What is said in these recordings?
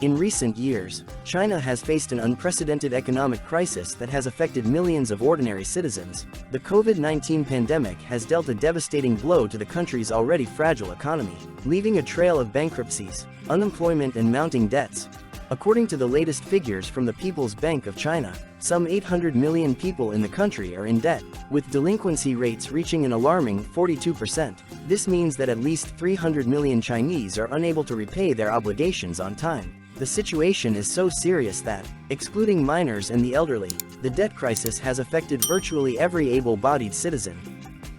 In recent years, China has faced an unprecedented economic crisis that has affected millions of ordinary citizens. The COVID-19 pandemic has dealt a devastating blow to the country's already fragile economy, leaving a trail of bankruptcies, unemployment and mounting debts. According to the latest figures from the People's Bank of China, some 800 million people in the country are in debt, with delinquency rates reaching an alarming 42%. This means that at least 300 million Chinese are unable to repay their obligations on time. The situation is so serious that, excluding minors and the elderly, the debt crisis has affected virtually every able-bodied citizen.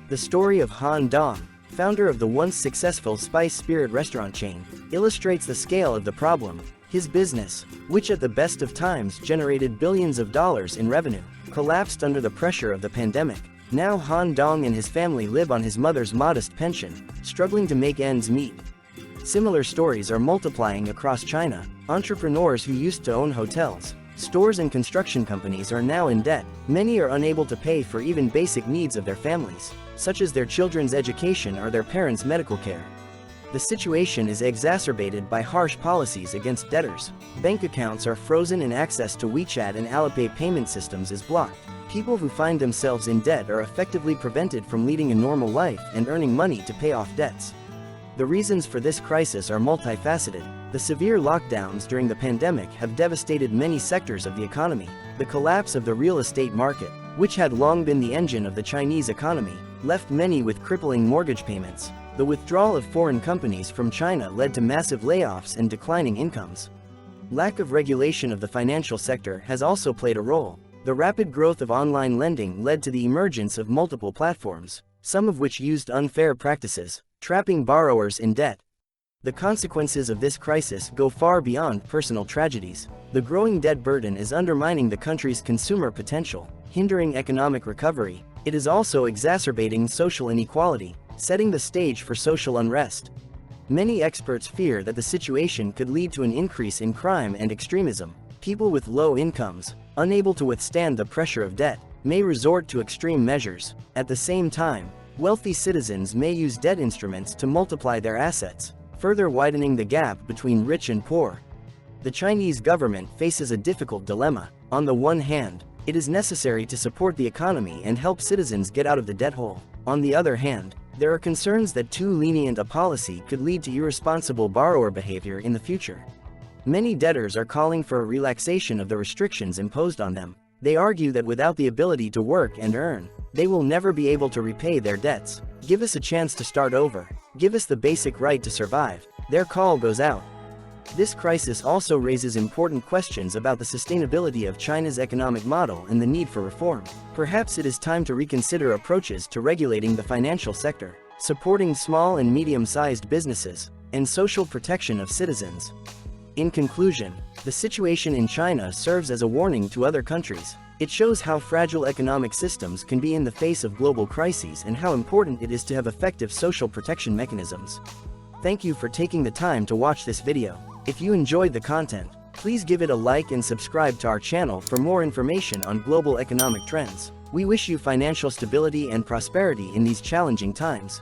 The story of Han Dong, founder of the once successful Spice Spirit restaurant chain, illustrates the scale of the problem. His business, which at the best of times generated billions of dollars in revenue, collapsed under the pressure of the pandemic. Now Han Dong and his family live on his mother's modest pension, struggling to make ends meet. Similar stories are multiplying across China. Entrepreneurs who used to own hotels, stores and construction companies are now in debt. Many are unable to pay for even basic needs of their families, such as their children's education or their parents' medical care. The situation is exacerbated by harsh policies against debtors. Bank accounts are frozen and access to WeChat and Alipay payment systems is blocked. People who find themselves in debt are effectively prevented from leading a normal life and earning money to pay off debts. The reasons for this crisis are multifaceted. The severe lockdowns during the pandemic have devastated many sectors of the economy. The collapse of the real estate market, which had long been the engine of the Chinese economy, left many with crippling mortgage payments. The withdrawal of foreign companies from China led to massive layoffs and declining incomes. Lack of regulation of the financial sector has also played a role. The rapid growth of online lending led to the emergence of multiple platforms, some of which used unfair practices, trapping borrowers in debt. The consequences of this crisis go far beyond personal tragedies. The growing debt burden is undermining the country's consumer potential, hindering economic recovery. It is also exacerbating social inequality, setting the stage for social unrest. Many experts fear that the situation could lead to an increase in crime and extremism. People with low incomes, unable to withstand the pressure of debt, may resort to extreme measures. At the same time, wealthy citizens may use debt instruments to multiply their assets, further widening the gap between rich and poor. The Chinese government faces a difficult dilemma. On the one hand, it is necessary to support the economy and help citizens get out of the debt hole. On the other hand, there are concerns that too lenient a policy could lead to irresponsible borrower behavior in the future. Many debtors are calling for a relaxation of the restrictions imposed on them. They argue that without the ability to work and earn, they will never be able to repay their debts. Give us a chance to start over. Give us the basic right to survive. Their call goes out. This crisis also raises important questions about the sustainability of China's economic model and the need for reform. Perhaps it is time to reconsider approaches to regulating the financial sector, supporting small and medium-sized businesses, and social protection of citizens. In conclusion, the situation in China serves as a warning to other countries. It shows how fragile economic systems can be in the face of global crises and how important it is to have effective social protection mechanisms. Thank you for taking the time to watch this video. If you enjoyed the content, please give it a like and subscribe to our channel for more information on global economic trends. We wish you financial stability and prosperity in these challenging times.